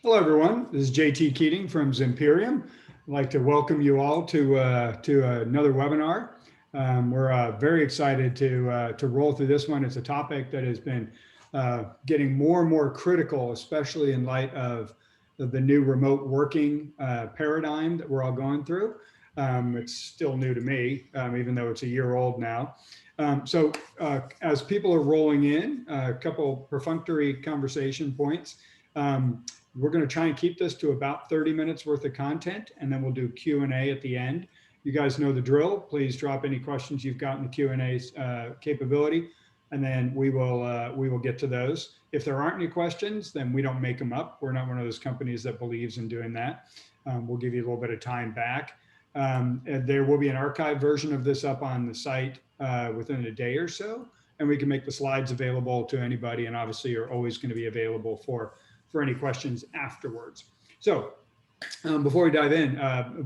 Hello, everyone. This is JT Keating from Zimperium. I'd like to welcome you all to another webinar. We're very excited to roll through this one. It's a topic that has been getting more and more critical, especially in light of the new remote working paradigm that we're all going through. It's still new to me, even though it's a year old now. As people are rolling in, a couple perfunctory conversation points. We're going to try and keep this to about 30 minutes worth of content, and then we'll do Q&A at the end. You guys know the drill. Please drop any questions you've got in the Q&A capability, and then we will get to those. If there aren't any questions, then we don't make them up. We're not one of those companies that believes in doing that. We'll give you a little bit of time back. There will be an archived version of this up on the site within a day or so, and we can make the slides available to anybody, and obviously you're always going to be available for any questions afterwards. So before we dive in,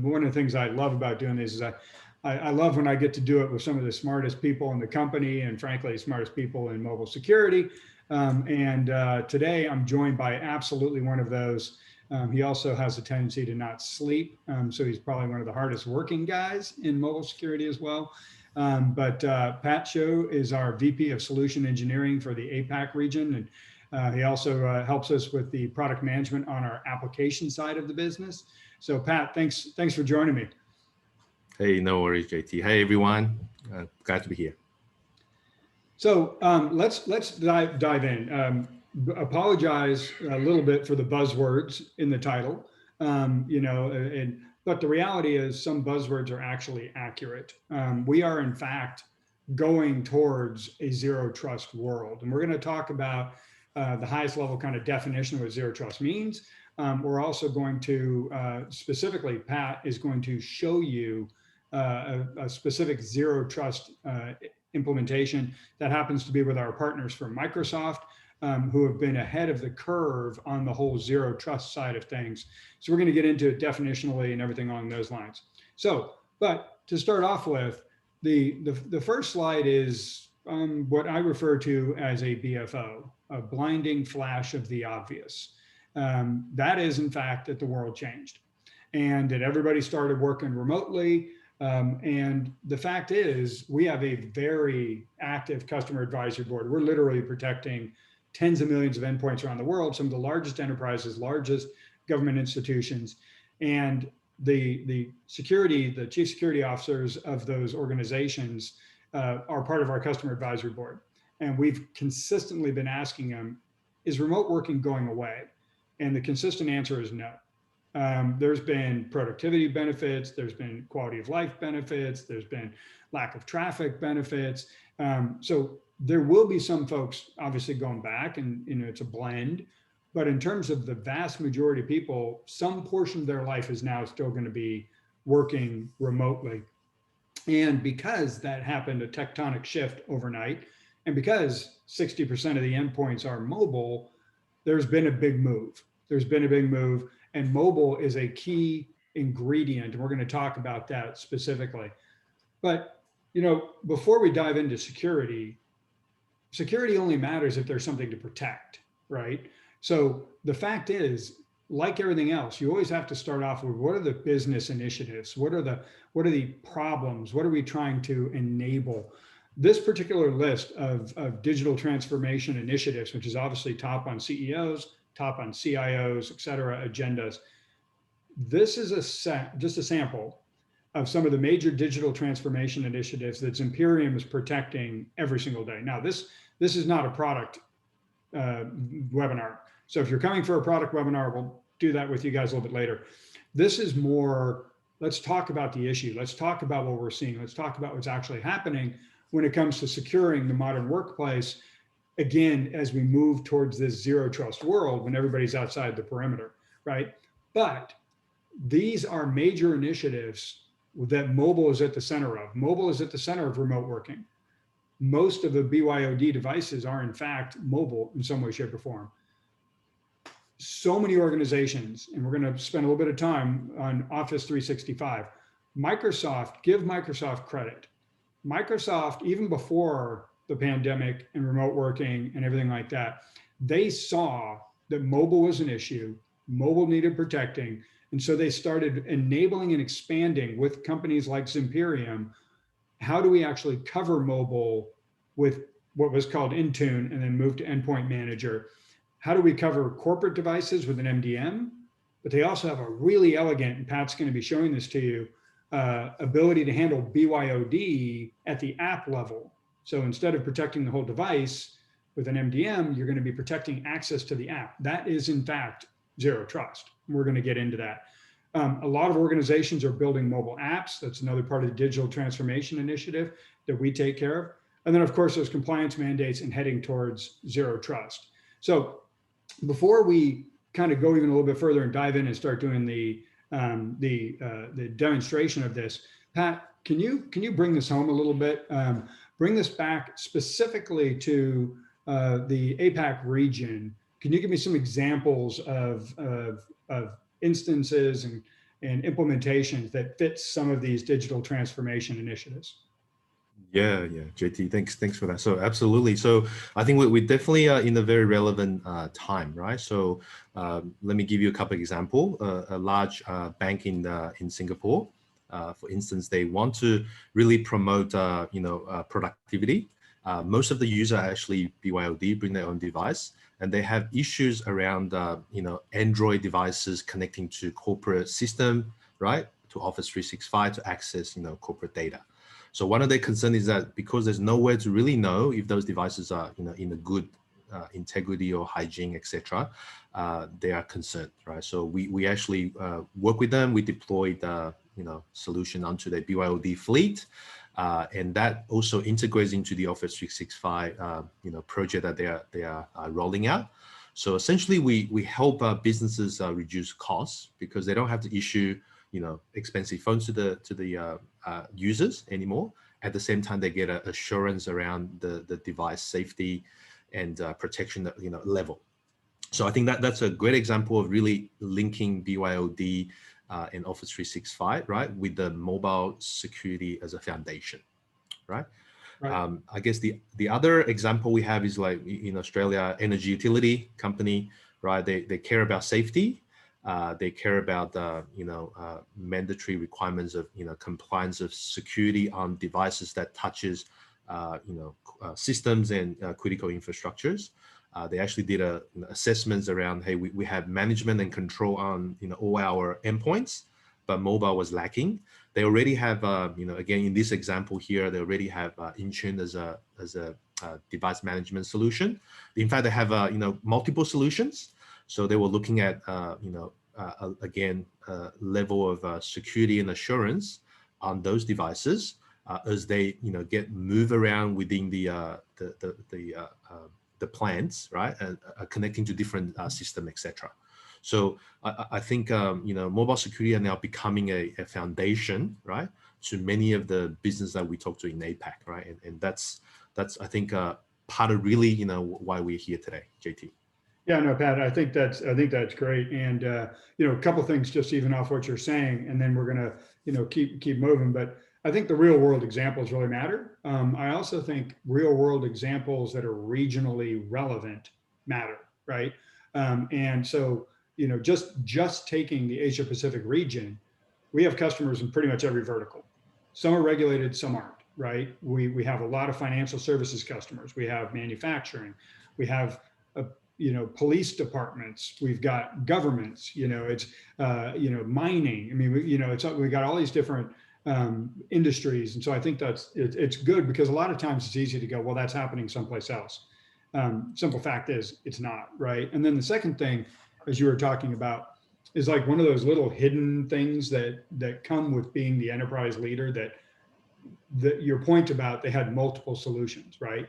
one of the things I love about doing this is I love when I get to do it with some of the smartest people in the company, and frankly, smartest people in mobile security. Today I'm joined by absolutely one of those. He also has a tendency to not sleep, so he's probably one of the hardest working guys in mobile security as well. Pat Cho is our VP of Solution Engineering for the APAC region, and he also helps us with the product management on our application side of the business. So Pat, thanks for joining me. Hey, no worries, JT. Hey, everyone. Glad to be here. So let's dive in. Apologize a little bit for the buzzwords in the title, but the reality is some buzzwords are actually accurate. We are in fact going towards a zero trust world, and we're going to talk about the highest level kind of definition of what zero trust means. We're also going to, specifically, Pat is going to show you a specific zero trust implementation that happens to be with our partners from Microsoft, who have been ahead of the curve on the whole zero trust side of things. So we're going to get into it definitionally and everything along those lines. So, but to start off with, the first slide is what I refer to as a BFO, a blinding flash of the obvious. That is, in fact, that the world changed and that everybody started working remotely. And the fact is, we have a very active customer advisory board. We're literally protecting tens of millions of endpoints around the world, some of the largest enterprises, largest government institutions, and the chief security officers of those organizations are part of our customer advisory board. And we've consistently been asking them, is remote working going away? And the consistent answer is no. There's been productivity benefits, there's been quality of life benefits, there's been lack of traffic benefits. So there will be some folks obviously going back, and it's a blend, but in terms of the vast majority of people, some portion of their life is now still going to be working remotely. And because that happened, a tectonic shift overnight, and because 60% of the endpoints are mobile, there's been a big move. And mobile is a key ingredient, and we're going to talk about that specifically. But, before we dive into security only matters if there's something to protect, right? So the fact is, like everything else, you always have to start off with what are the business initiatives? What are the problems? What are we trying to enable? This particular list of digital transformation initiatives, which is obviously top on CEOs, top on CIOs, et cetera, agendas. This is just a sample of some of the major digital transformation initiatives that Zimperium is protecting every single day. Now, this is not a product webinar. So if you're coming for a product webinar, we'll do that with you guys a little bit later. This is more, let's talk about the issue. Let's talk about what we're seeing. Let's talk about what's actually happening when it comes to securing the modern workplace, again, as we move towards this zero trust world when everybody's outside the perimeter, right? But these are major initiatives that mobile is at the center of. Mobile is at the center of remote working. Most of the BYOD devices are in fact mobile in some way, shape, or form. So many organizations, and we're going to spend a little bit of time on Office 365. Give Microsoft credit. Microsoft, even before the pandemic and remote working and everything like that, they saw that mobile was an issue. mobile needed protecting. And so they started enabling and expanding with companies like Zimperium. How do we actually cover mobile with what was called Intune and then moved to Endpoint Manager? How do we cover corporate devices with an MDM? But they also have a really elegant, and Pat's going to be showing this to you, ability to handle BYOD at the app level. So instead of protecting the whole device with an MDM, you're going to be protecting access to the app. That is, in fact, zero trust. We're going to get into that. A lot of organizations are building mobile apps. That's another part of the digital transformation initiative that we take care of. And then, of course, there's compliance mandates and heading towards zero trust. So before we kind of go even a little bit further and dive in and start doing the demonstration of this, Pat, can you bring this home a little bit? Bring this back specifically to the APAC region. Can you give me some examples of instances and implementations that fit some of these digital transformation initiatives? Yeah, JT, thanks for that. So absolutely. So I think we're definitely in a very relevant time, right? So let me give you a couple of examples. A large bank in Singapore, for instance, they want to really promote productivity. Most of the users actually BYOD, bring their own device, and they have issues around Android devices connecting to corporate system, right, to Office 365 to access corporate data. So one of their concerns is that because there's nowhere to really know if those devices are in a good integrity or hygiene, etc., they are concerned, right? So we actually work with them. We deployed solution onto their BYOD fleet, and that also integrates into the Office 365 project that they are rolling out. So essentially, we help businesses reduce costs because they don't have to issue expensive phones to the users anymore. At the same time, they get an assurance around the device safety and protection level. So I think that's a great example of really linking BYOD and Office 365, right, with the mobile security as a foundation, right? Right. I guess the other example we have is like in Australia, energy utility company, right? They care about safety. They care about mandatory requirements of compliance of security on devices that touches systems and critical infrastructures. They actually did assessments around, hey, we have management and control on all our endpoints, but mobile was lacking. They already have again in this example here, they already have Intune as a device management solution. In fact, they have multiple solutions. So they were looking at, again, level of security and assurance on those devices as they, get move around within the plants, right, and connecting to different system, etc. So I think, mobile security are now becoming a foundation, right, to many of the business that we talk to in APAC, right, and that's I think part of really, why we're here today, JT. Yeah, no, Pat, I think that's great. And, a couple of things just even off what you're saying, and then we're going to, keep moving. But I think the real world examples really matter. I also think real world examples that are regionally relevant matter, right? And so, just taking the Asia Pacific region, we have customers in pretty much every vertical. Some are regulated, some aren't, right? We have a lot of financial services customers. We have manufacturing. We have police departments, we've got governments, it's, mining. I mean, we got all these different industries. And so I think it's good because a lot of times it's easy to go, well, that's happening someplace else. Simple fact is it's not, right? And then the second thing, as you were talking about, is like one of those little hidden things that come with being the enterprise leader that your point about they had multiple solutions, right?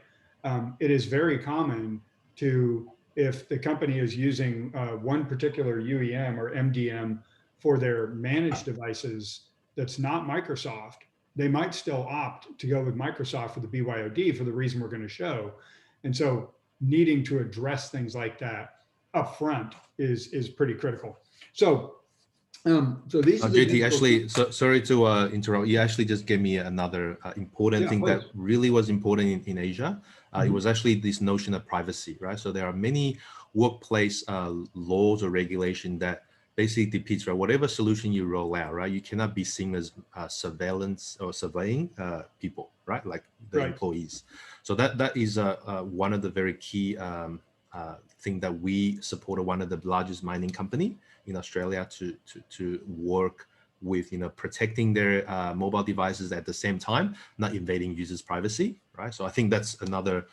It is very common to, if the company is using one particular UEM or MDM for their managed devices that's not Microsoft, they might still opt to go with Microsoft for the BYOD for the reason we're going to show. And so needing to address things like that up front is pretty critical. So these are JT, actually, sorry to interrupt. You actually just gave me another important thing that really was important in Asia. It was actually this notion of privacy, right? So there are many workplace laws or regulation that basically depicts, right, whatever solution you roll out, right, you cannot be seen as surveillance or surveying people, right, like the Right. employees. So that is one of the very key thing that we supported one of the largest mining company in Australia to work with, protecting their mobile devices at the same time, not invading users' privacy, right? So I think that's another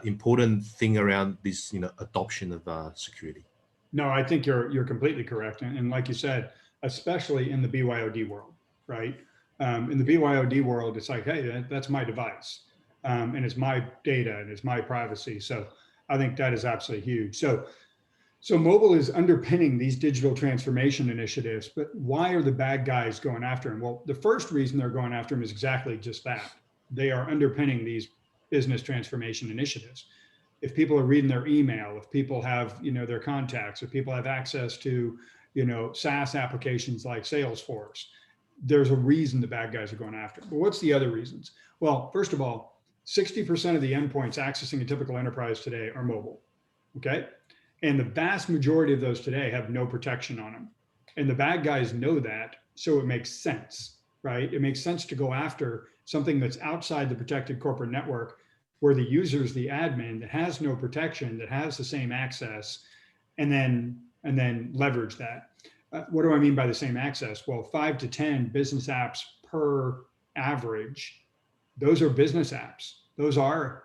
important thing around this, adoption of security. No, I think you're completely correct. And like you said, especially in the BYOD world, right? In the BYOD world, it's like, hey, that's my device, and it's my data and it's my privacy. So I think that is absolutely huge. So mobile is underpinning these digital transformation initiatives, but why are the bad guys going after them? Well, the first reason they're going after them is exactly just that. They are underpinning these business transformation initiatives. If people are reading their email, if people have, their contacts, if people have access to, SaaS applications like Salesforce, there's a reason the bad guys are going after them. But what's the other reasons? Well, first of all, 60% of the endpoints accessing a typical enterprise today are mobile. Okay. And the vast majority of those today have no protection on them. And the bad guys know that. So it makes sense, right? It makes sense to go after something that's outside the protected corporate network where the user's the admin that has no protection, that has the same access, and then leverage that. What do I mean by the same access? Well, 5 to 10 business apps per average. Those are business apps. Those are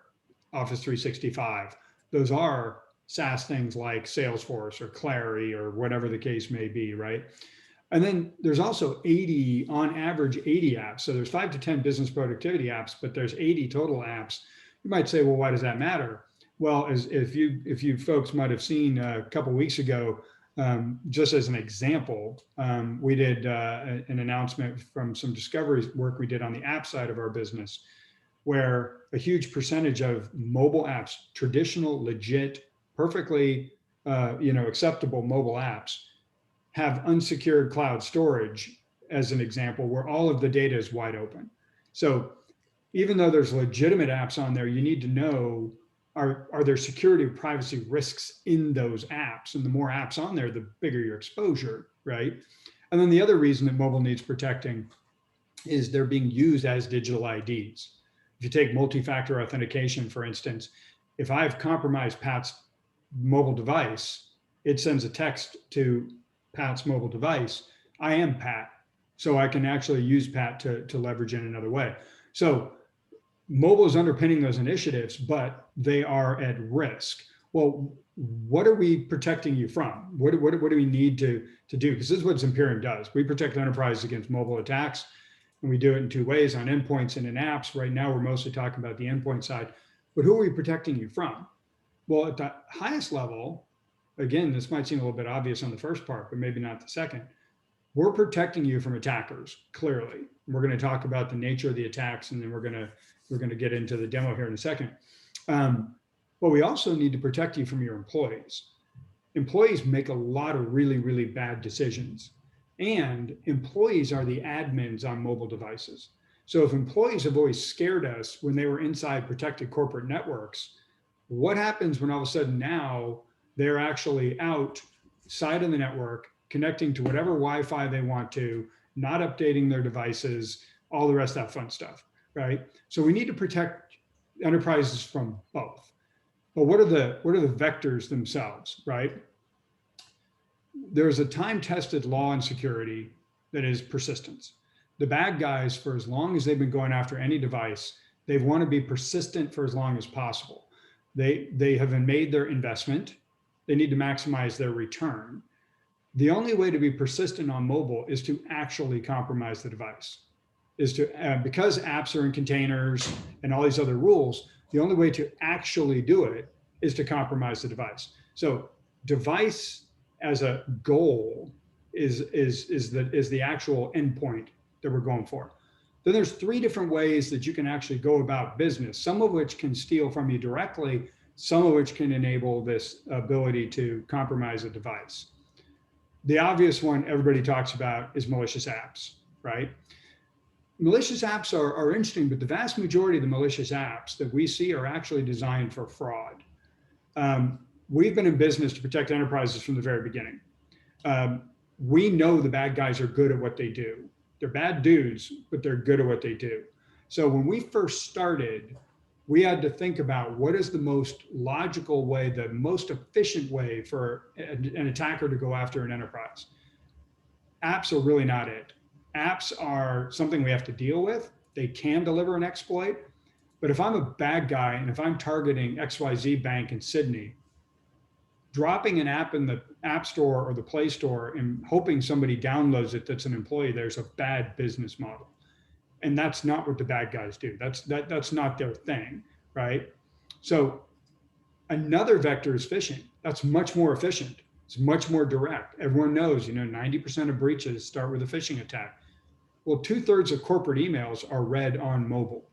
Office 365. Those are SaaS things like Salesforce or Clary or whatever the case may be, right? And then there's also 80, on average, 80 apps. So there's 5 to 10 business productivity apps, but there's 80 total apps. You might say, well, why does that matter? Well, as if you folks might have seen a couple of weeks ago, just as an example, we did an announcement from some discovery work we did on the app side of our business, where a huge percentage of mobile apps, traditional, legit, perfectly acceptable mobile apps, have unsecured cloud storage, as an example, where all of the data is wide open. So even though there's legitimate apps on there, you need to know, are there security or privacy risks in those apps? And the more apps on there, the bigger your exposure, right? And then the other reason that mobile needs protecting is they're being used as digital IDs. If you take multi-factor authentication, for instance, if I've compromised Pat's mobile device, it sends a text to Pat's mobile device. I am Pat, so I can actually use Pat to leverage in another way. So mobile is underpinning those initiatives, but they are at risk. Well, what are we protecting you from? What do we need to do? Because this is what Zimperium does. We protect enterprises against mobile attacks, and we do it in two ways, on endpoints and in apps. Right now, we're mostly talking about the endpoint side, but who are we protecting you from? Well, at the highest level, again, this might seem a little bit obvious on the first part, but maybe not the second. We're protecting you from attackers, clearly. We're going to talk about the nature of the attacks, and then we're going to get into the demo here in a second. But we also need to protect you from your employees. Employees make a lot of really, really bad decisions, and employees are the admins on mobile devices. So if employees have always scared us when they were inside protected corporate networks, what happens when all of a sudden now they're actually outside of the network, connecting to whatever Wi-Fi they want to, not updating their devices, all the rest of that fun stuff, right? So we need to protect enterprises from both. But what are the vectors themselves, right? There's a time-tested law in security that is persistence. The bad guys, for as long as they've been going after any device, they want to be persistent for as long as possible. They have made their investment. They need to maximize their return. The only way to be persistent on mobile is to actually compromise the device. Because apps are in containers and all these other rules, the only way to actually do it is to compromise the device. So device as a goal is the actual endpoint that we're going for. Then there's 3 different ways that you can actually go about business, some of which can steal from you directly, some of which can enable this ability to compromise a device. The obvious one everybody talks about is malicious apps, right? Malicious apps are interesting, but the vast majority of the malicious apps that we see are actually designed for fraud. we've been in business to protect enterprises from the very beginning. We know the bad guys are good at what they do. They're bad dudes, but they're good at what they do. So when we first started, we had to think about what is the most logical way, the most efficient way for an attacker to go after an enterprise. Apps are really not it. Apps are something we have to deal with. They can deliver an exploit. But if I'm a bad guy and if I'm targeting XYZ Bank in Sydney, dropping an app in the App Store or the Play Store and hoping somebody downloads it that's an employee, there's a bad business model. And that's not what the bad guys do. That's not their thing, right? So another vector is phishing. That's much more efficient. It's much more direct. Everyone knows, 90% of breaches start with a phishing attack. Well, 2/3 of corporate emails are read on mobile.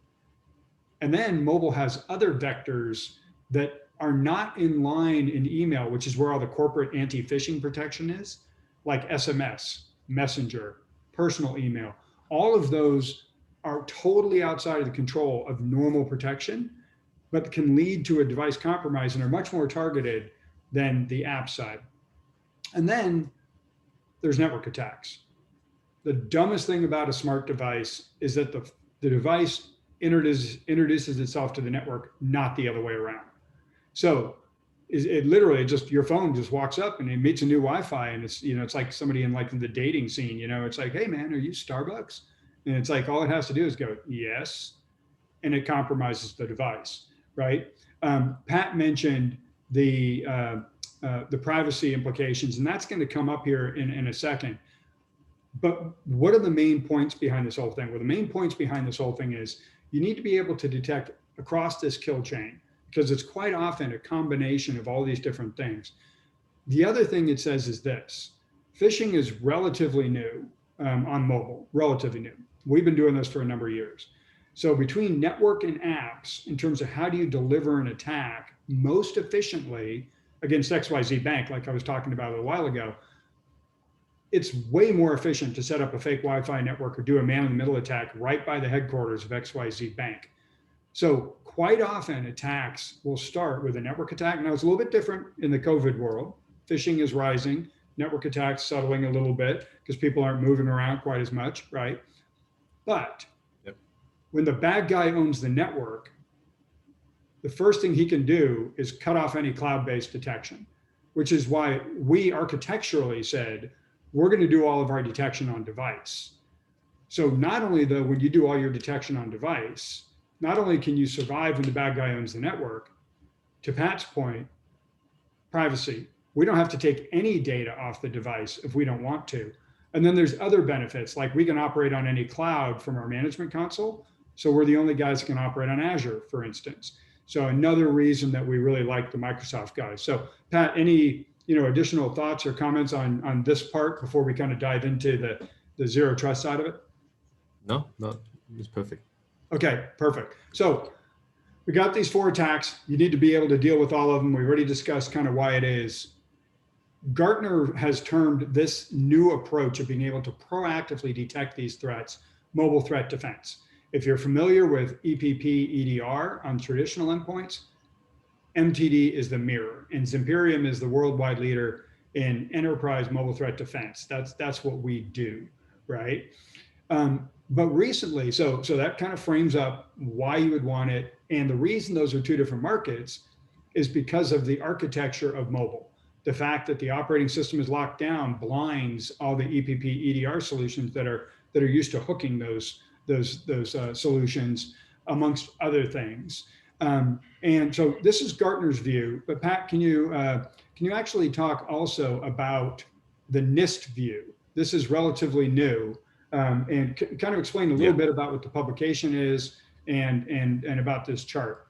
And then mobile has other vectors that are not in line in email, which is where all the corporate anti-phishing protection is, like SMS, Messenger, personal email. All of those are totally outside of the control of normal protection, but can lead to a device compromise and are much more targeted than the app side. And then there's network attacks. The dumbest thing about a smart device is that the device introduces itself to the network, not the other way around. So it literally just, your phone just walks up and it meets a new Wi-Fi, and it's, it's like somebody in the dating scene, it's like, hey man, are you Starbucks? And it's like, all it has to do is go, yes. And it compromises the device, right? Pat mentioned the privacy implications, and that's going to come up here in a second. But what are the main points behind this whole thing? Well, the main points behind this whole thing is you need to be able to detect across this kill chain, because it's quite often a combination of all these different things. The other thing it says is this: phishing is relatively new on mobile, relatively new. We've been doing this for a number of years. So between network and apps, in terms of how do you deliver an attack most efficiently against XYZ Bank, like I was talking about a little while ago, it's way more efficient to set up a fake Wi-Fi network or do a man-in-the-middle attack right by the headquarters of XYZ Bank. So quite often attacks will start with a network attack. Now it's a little bit different in the COVID world. Phishing is rising, network attacks settling a little bit because people aren't moving around quite as much, right? But when the bad guy owns the network, the first thing he can do is cut off any cloud-based detection, which is why we architecturally said, we're going to do all of our detection on device. So not only though, when you do all your detection on device, not only can you survive when the bad guy owns the network, to Pat's point, privacy. We don't have to take any data off the device if we don't want to. And then there's other benefits, like we can operate on any cloud from our management console. So we're the only guys that can operate on Azure, for instance. So another reason that we really like the Microsoft guys. So Pat, any additional thoughts or comments on this part before we kind of dive into the zero trust side of it? No, it's perfect. Okay, perfect. So we got these 4 attacks. You need to be able to deal with all of them. We already discussed kind of why it is. Gartner has termed this new approach of being able to proactively detect these threats mobile threat defense. If you're familiar with EPP EDR on traditional endpoints, MTD is the mirror, and Zimperium is the worldwide leader in enterprise mobile threat defense. That's what we do, right? But recently, so that kind of frames up why you would want it. And the reason those are 2 different markets is because of the architecture of mobile. The fact that the operating system is locked down blinds all the EPP EDR solutions that are used to hooking those solutions, amongst other things. And so this is Gartner's view. But Pat, can you actually talk also about the NIST view? This is relatively new, and kind of explain a little bit about what the publication is and about this chart.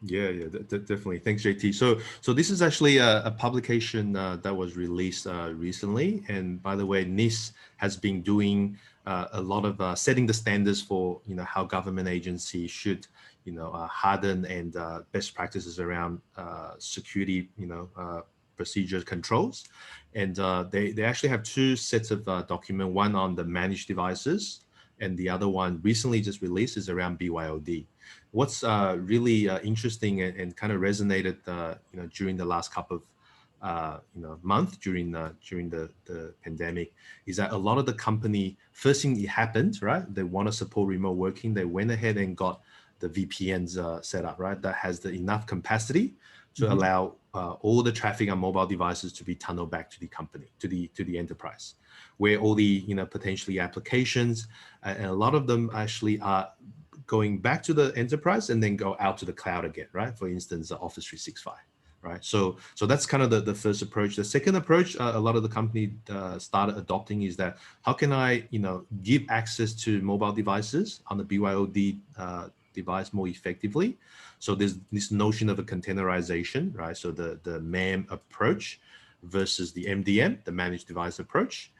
Yeah, definitely. Thanks, JT. So this is actually a publication that was released recently. And by the way, NIST has been doing a lot of setting the standards for how government agencies should harden and best practices around security procedures controls. And they actually have 2 sets of document, one on the managed devices and the other one recently just released is around BYOD. What's really interesting and kind of resonated, during the last couple of month during the pandemic, is that a lot of the company, first thing it happened, right? They want to support remote working. They went ahead and got the VPNs set up, right? That has the enough capacity to allow all the traffic on mobile devices to be tunneled back to the company, to the enterprise, where all the potentially applications and a lot of them actually are going back to the enterprise and then go out to the cloud again, right? For instance, Office 365. Right, so that's kind of the first approach. The second approach, a lot of the company started adopting, is that how can I, give access to mobile devices on the BYOD device more effectively? So there's this notion of a containerization, right? So the MAM approach versus the MDM, the managed device approach,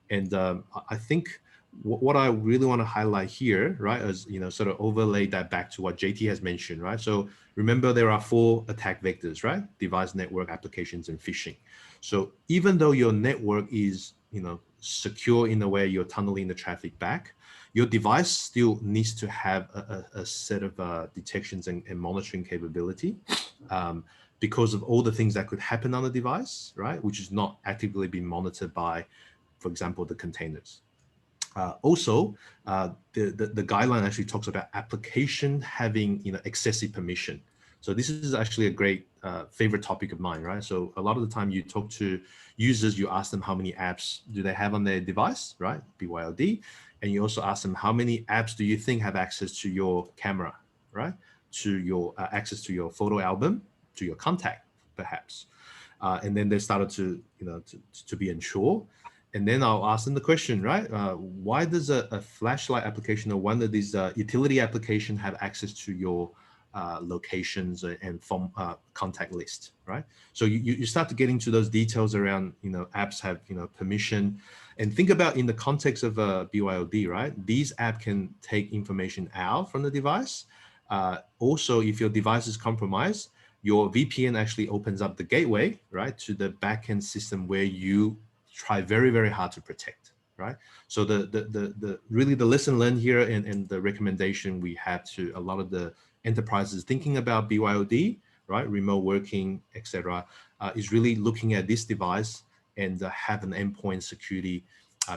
and I think what I really want to highlight here, right, is sort of overlay that back to what JT has mentioned, right? So remember, there are 4 attack vectors, right? Device, network, applications, and phishing. So even though your network is secure in the way you're tunneling the traffic back, your device still needs to have a set of detections and monitoring capability, because of all the things that could happen on the device, right? Which is not actively being monitored by, for example, the containers. Also, the guideline actually talks about application having excessive permission. So this is actually a great favorite topic of mine, right? So a lot of the time you talk to users, you ask them how many apps do they have on their device, right? BYOD. And you also ask them how many apps do you think have access to your camera, right? To your access to your photo album, to your contact, perhaps. And then they started to be unsure. And then I'll ask them the question, right? Why does a flashlight application or one of these utility application have access to your locations and from contact list, right? So you start to get into those details around, apps have, permission. And think about in the context of BYOD, right? These apps can take information out from the device. Also, if your device is compromised, your VPN actually opens up the gateway, right, to the backend system where you try very, very hard to protect, right? So the really the lesson learned here and the recommendation we have to a lot of the enterprises thinking about BYOD, right, remote working, etc., is really looking at this device and have an endpoint security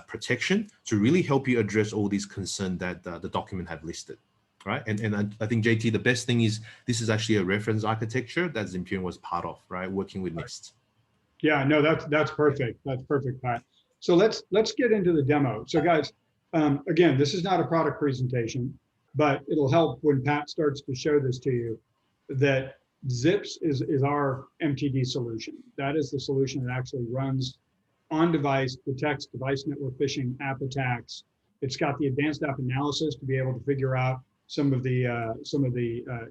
protection to really help you address all these concerns that the document have listed, right? And I think, JT, the best thing is this is actually a reference architecture that Zimperium was part of, right, working with NIST. Yeah, no, that's perfect. That's perfect, Pat. So let's get into the demo. So guys, again, this is not a product presentation, but it'll help when Pat starts to show this to you that Zips is our MTD solution. That is the solution that actually runs on device, detects device network phishing, app attacks. It's got the advanced app analysis to be able to figure out some of the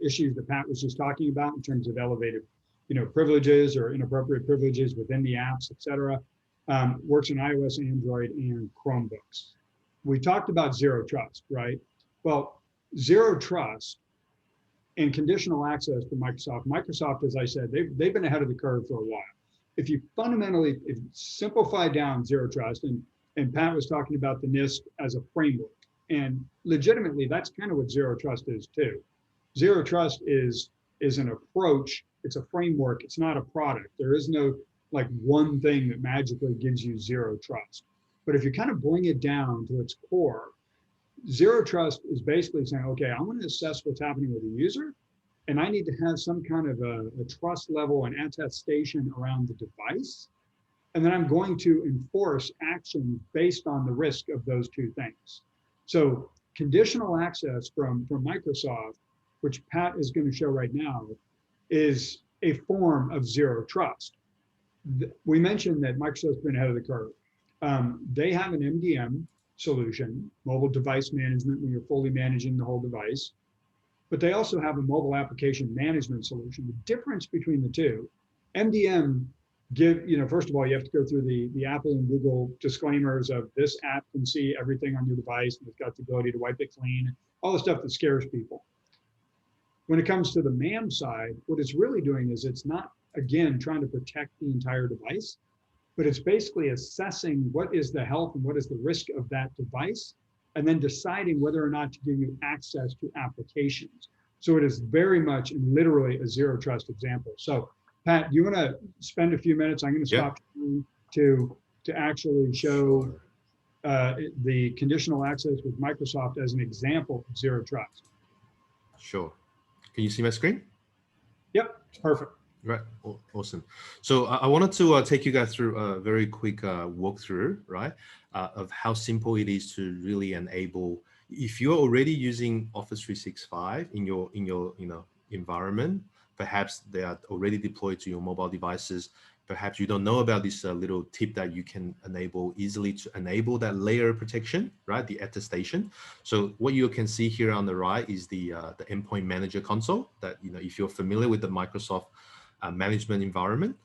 issues that Pat was just talking about in terms of elevated privileges or inappropriate privileges within the apps, et cetera. Works in iOS, Android, and Chromebooks. We talked about zero trust, right? Well, zero trust and conditional access for Microsoft. Microsoft, as I said, they've been ahead of the curve for a while. If you fundamentally simplify down zero trust, and Pat was talking about the NIST as a framework, and legitimately, that's kind of what zero trust is too. Zero trust is an approach. It's a framework. It's not a product. There is no like one thing that magically gives you zero trust. But if you kind of bring it down to its core, zero trust is basically saying, okay, I want to assess what's happening with the user, and I need to have some kind of a trust level and attestation around the device. And then I'm going to enforce action based on the risk of those two things. So conditional access from Microsoft, which Pat is going to show right now, is a form of zero trust. We mentioned that Microsoft's been ahead of the curve. They have an MDM solution, mobile device management, when you're fully managing the whole device. But they also have a mobile application management solution. The difference between the two, MDM first of all, you have to go through the Apple and Google disclaimers of this app can see everything on your device, and it's got the ability to wipe it clean, all the stuff that scares people. When it comes to the MAM side, what it's really doing is it's not, again, trying to protect the entire device, but it's basically assessing what is the health and what is the risk of that device and then deciding whether or not to give you access to applications. So it is very much and literally a zero trust example. So Pat, do you want to spend a few minutes? I'm going to Yeah. stop to actually show Sure. the conditional access with Microsoft as an example of zero trust. Sure. Can you see my screen? Yep, perfect. Right. Awesome. So I wanted to take you guys through a very quick walkthrough, right, of how simple it is to really enable. If you're already using Office 365 in your environment, perhaps they are already deployed to your mobile devices. Perhaps you don't know about this little tip that you can enable easily to enable that layer protection, right? The attestation. So what you can see here on the right is the endpoint manager console that, if you're familiar with the Microsoft management environment.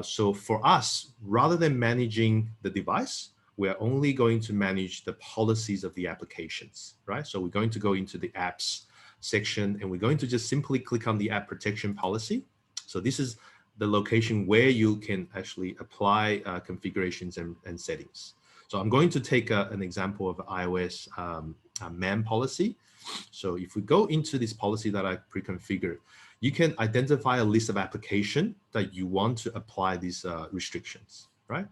So for us, rather than managing the device, we're only going to manage the policies of the applications, right? So we're going to go into the apps section and we're going to just simply click on the app protection policy. So this is the location where you can actually apply configurations and settings. So I'm going to take an example of iOS MAM policy. So if we go into this policy that I pre-configured, you can identify a list of applications that you want to apply these restrictions, right?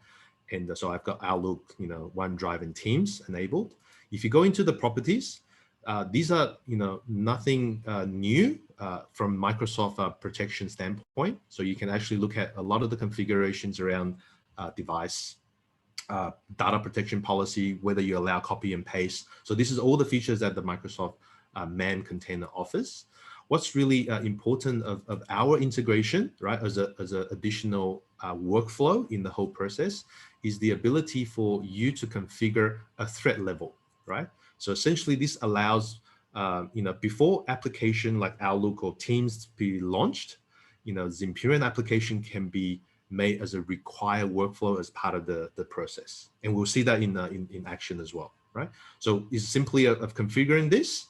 And so I've got Outlook, OneDrive and Teams enabled. If you go into the properties, these are, nothing new from Microsoft protection standpoint. So you can actually look at a lot of the configurations around device, data protection policy, whether you allow copy and paste. So this is all the features that the Microsoft MAN container offers. What's really important of our integration, right, as an additional workflow in the whole process is the ability for you to configure a threat level, right? So essentially this allows, before application like Outlook or Teams be launched, Zimperium application can be made as a required workflow as part of the process. And we'll see that in action as well, right? So it's simply of configuring this.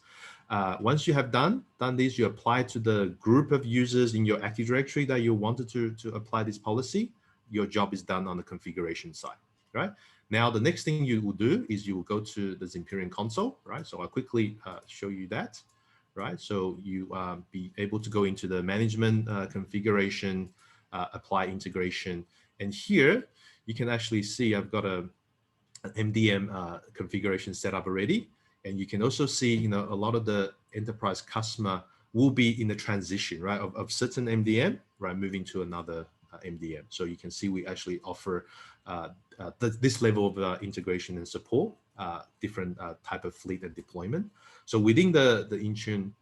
Once you have done this, you apply to the group of users in your Active Directory that you wanted to apply this policy. Your job is done on the configuration side, right? Now, the next thing you will do is you will go to the Zimperium console, right? So I'll quickly show you that, right? So you be able to go into the management configuration, apply integration. And here you can actually see I've got an MDM configuration set up already. And you can also see, a lot of the enterprise customer will be in the transition, right, of certain MDM, right, moving to another MDM. So you can see we actually offer this level of integration and support, different type of fleet and deployment. So within the Intune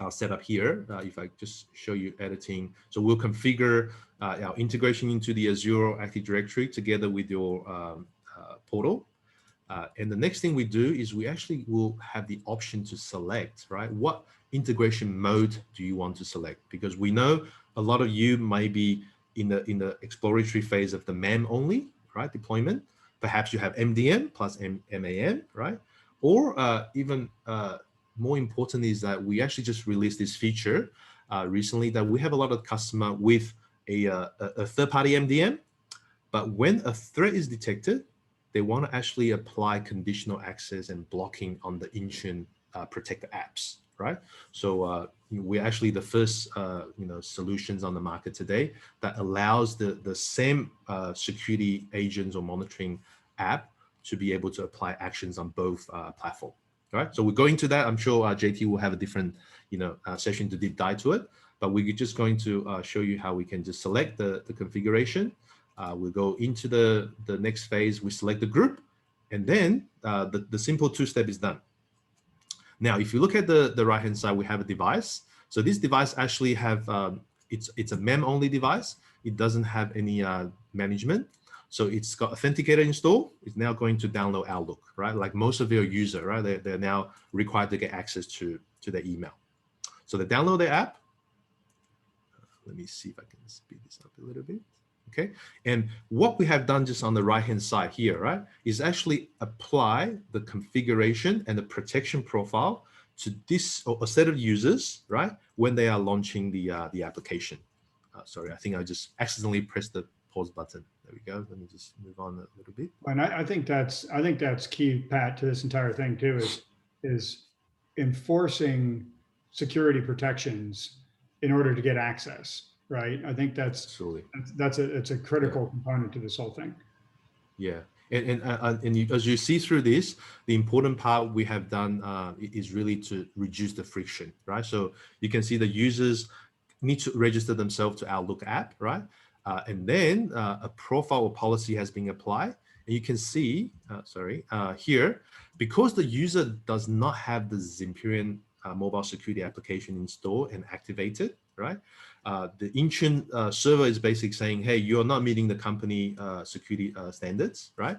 setup here, if I just show you editing, so we'll configure our integration into the Azure Active Directory together with your portal. And the next thing we do is we actually will have the option to select, right? What integration mode do you want to select? Because we know a lot of you may be in the exploratory phase of the MAM only, right? Deployment. Perhaps you have MDM plus MAM, right? Or even more important is that we actually just released this feature recently that we have a lot of customer with a third-party MDM, but when a threat is detected, they want to actually apply conditional access and blocking on the Intune protected apps, right? So we're actually the first, solutions on the market today that allows the same security agents or monitoring app to be able to apply actions on both platforms, right? So we're going to that. I'm sure JT will have a different, session to deep dive to it, but we're just going to show you how we can just select the configuration. We'll go into the next phase. We select the group, and then the simple two-step is done. Now, if you look at the right-hand side, we have a device. So this device actually have, it's a MEM-only device. It doesn't have any management. So it's got Authenticator installed. It's now going to download Outlook, right? Like most of your users, right? They're now required to get access to their email. So they download the app. Let me see if I can speed this up a little bit. Okay, and what we have done just on the right-hand side here, right, is actually apply the configuration and the protection profile to this or a set of users, right, when they are launching the application. Sorry, I think I just accidentally pressed the pause button. There we go. Let me just move on a little bit. And I think that's key, Pat, to this entire thing too, is enforcing security protections in order to get access, right? I think Absolutely. it's a Yeah. critical component to this whole thing. Yeah, as you see through this, the important part we have done is really to reduce the friction, right? So you can see the users need to register themselves to Outlook app, right? And then a profile or policy has been applied. And you can see, here, because the user does not have the Zimperium mobile security application installed and activated, right? The Intune server is basically saying, hey, you're not meeting the company security standards, right?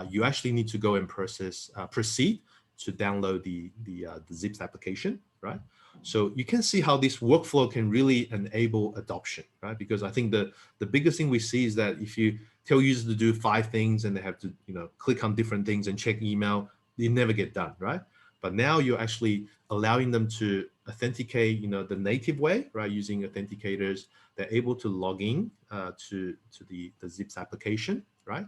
You actually need to go and proceed to download the Zips application, right? So you can see how this workflow can really enable adoption, right? Because I think the biggest thing we see is that if you tell users to do 5 things and they have to, click on different things and check email, they never get done, right? But now you're actually allowing them to authenticate, the native way, right? Using authenticators, they're able to log in to the Zips application, right?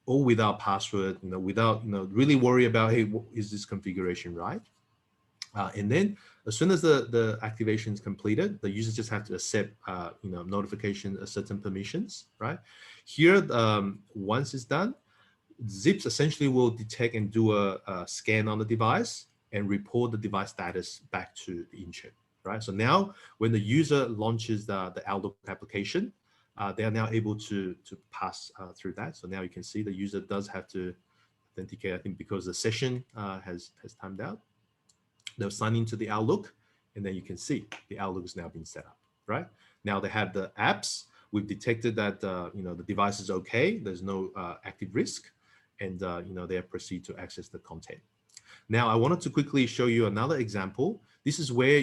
All without password, without, really worry about, hey, is this configuration right? And then as soon as the activation is completed, the users just have to accept, notification, certain permissions, right? Here, once it's done, Zips essentially will detect and do a scan on the device and report the device status back to the Intune, right? So now when the user launches the Outlook application, they are now able to pass through that. So now you can see the user does have to authenticate, I think because the session has timed out. They'll sign into the Outlook, and then you can see the Outlook has now been set up, right? Now they have the apps. We've detected that, the device is okay. There's no active risk, and, they proceed to access the content. Now, I wanted to quickly show you another example. This is where,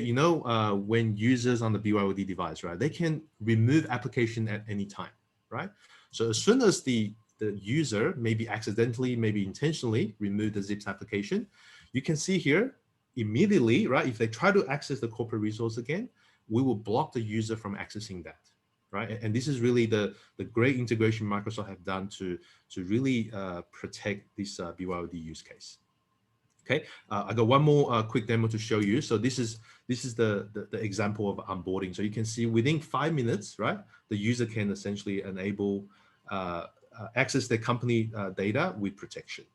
when users on the BYOD device, right, they can remove application at any time, right? So as soon as the user, maybe accidentally, maybe intentionally, remove the Zips application, you can see here, immediately, right? If they try to access the corporate resource again, we will block the user from accessing that, right? And this is really the great integration Microsoft have done to really protect this BYOD use case. Okay, I got one more quick demo to show you. So this is the example of onboarding. So you can see within 5 minutes, right? The user can essentially enable access their company data with protection.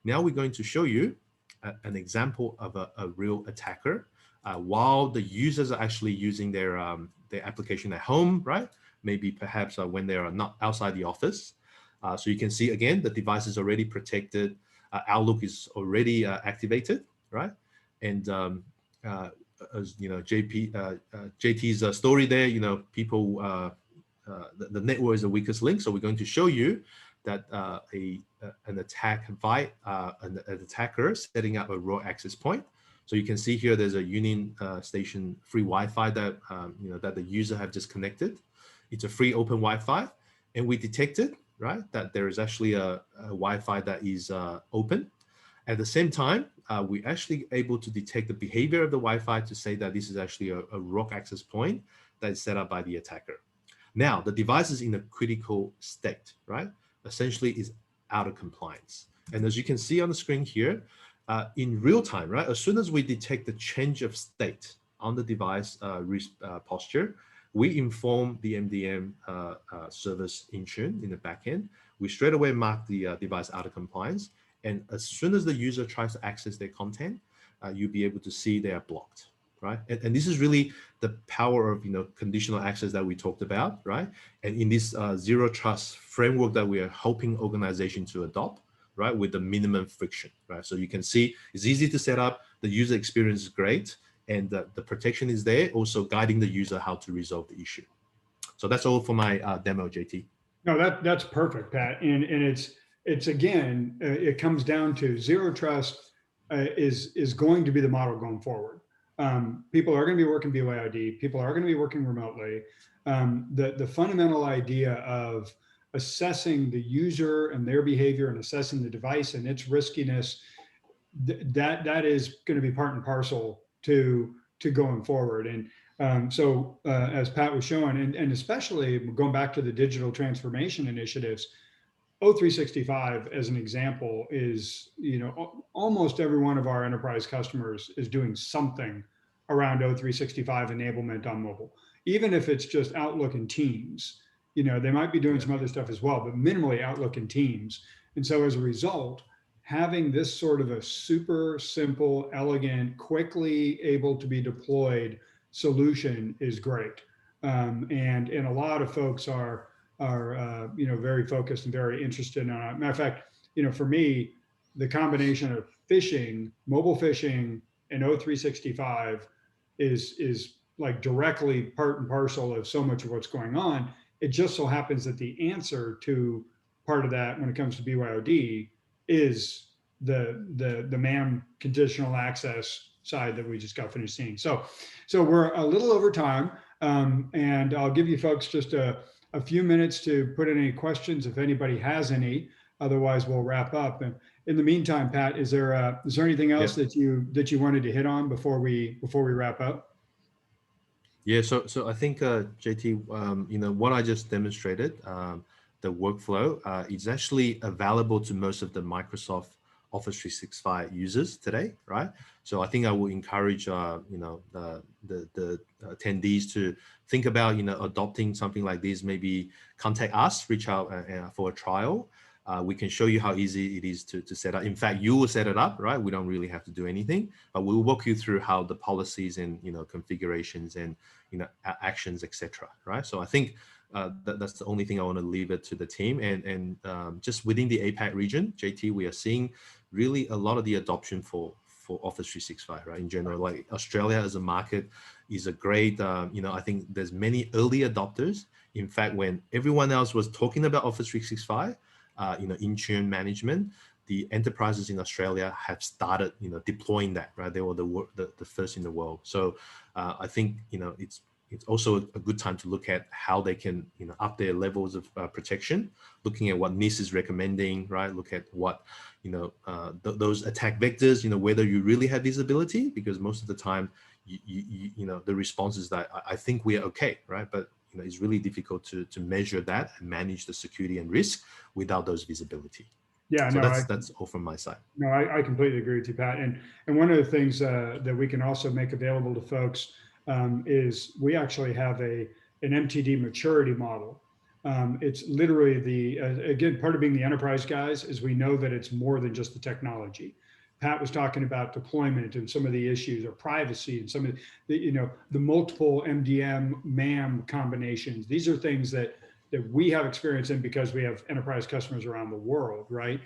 Now we're going to show you an example of a real attacker while the users are actually using their application at home, right? Maybe perhaps when they are not outside the office. So you can see again, the device is already protected. Outlook is already activated, right? And as JT's story there, people, the network is the weakest link. So we're going to show you that an attacker setting up a raw access point. So you can see here there's a Union Station free Wi-Fi that that the user have just connected. It's a free open Wi-Fi, and we detected, right, that there is actually a Wi-Fi that is open. At the same time, we're actually able to detect the behavior of the Wi-Fi to say that this is actually a raw access point that is set up by the attacker. Now, the device is in a critical state, right? Essentially is out of compliance. And as you can see on the screen here, in real time, right? As soon as we detect the change of state on the device posture, we inform the MDM service Intune in the backend. We straight away mark the device out of compliance. And as soon as the user tries to access their content, you'll be able to see they are blocked, right? And this is really the power of conditional access that we talked about, right? And in this zero trust framework that we are helping organizations to adopt, right, with the minimum friction, right? So you can see it's easy to set up. The user experience is great, and the protection is there, also guiding the user how to resolve the issue. So that's all for my demo, JT. No, that's perfect, Pat. And it's again, it comes down to zero trust is going to be the model going forward. People are going to be working BYOD. People are going to be working remotely. The fundamental idea of assessing the user and their behavior and assessing the device and its riskiness, that is going to be part and parcel to going forward. And As Pat was showing, and especially going back to the digital transformation initiatives, O365 as an example is, almost every one of our enterprise customers is doing something around O365 enablement on mobile, even if it's just Outlook and Teams. They might be doing Yeah. some other stuff as well, but minimally Outlook and Teams. And so as a result, having this sort of a super simple, elegant, quickly able to be deployed solution is great. And a lot of folks are very focused and very interested in it. Matter of fact, for me, the combination of fishing, mobile fishing, and O365 is like directly part and parcel of so much of what's going on. It just so happens that the answer to part of that when it comes to BYOD is the MAM conditional access side that we just got finished seeing. So we're a little over time, and I'll give you folks just a few minutes to put in any questions if anybody has any. Otherwise, we'll wrap up. And in the meantime, Pat, is there anything else Yeah. that you wanted to hit on before we wrap up? Yeah, so I think JT, what I just demonstrated, the workflow is actually available to most of the Microsoft Office 365 users today, right? So I think I will encourage the attendees to think about adopting something like this. Maybe contact us, reach out for a trial. We can show you how easy it is to set up. In fact, you will set it up, right? We don't really have to do anything, but we'll walk you through how the policies and configurations and actions, etc. Right? So I think that's the only thing I want to leave it to the team. And just within the APAC region, JT, we are seeing really a lot of the adoption for Office 365, right? In general, like Australia as a market is a great, I think there's many early adopters. In fact, when everyone else was talking about Office 365, Intune management, the enterprises in Australia have started, deploying that, right? They were the first in the world. So I think, it's also a good time to look at how they can, up their levels of protection, looking at what NIST is recommending, right? Look at what, those attack vectors, whether you really have visibility, because most of the time, the response is that I think we are okay, right? But it's really difficult to measure that and manage the security and risk without those visibility. Yeah, So no, that's all from my side. No, I completely agree with you, Pat. And one of the things that we can also make available to folks is we actually have an MTD maturity model. It's literally again, part of being the enterprise guys is we know that it's more than just the technology. Pat was talking about deployment and some of the issues, or privacy, and some of the multiple MDM MAM combinations. These are things that we have experience in because we have enterprise customers around the world, right?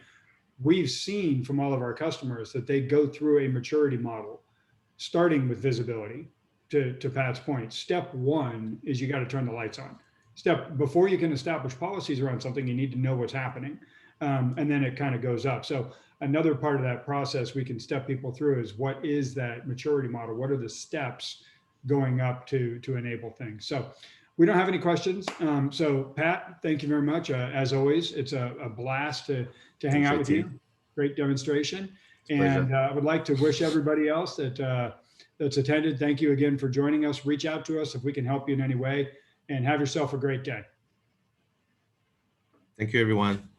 We've seen from all of our customers that they go through a maturity model, starting with visibility. To Pat's point, step one is you got to turn the lights on. Before you can establish policies around something, you need to know what's happening, and then it kind of goes up. So another part of that process we can step people through is what is that maturity model? What are the steps going up to enable things? So we don't have any questions. So Pat, thank you very much. As always, it's a blast to hang out with you. Great demonstration. And I would like to wish everybody else that's attended, thank you again for joining us. Reach out to us if we can help you in any way, and have yourself a great day. Thank you, everyone.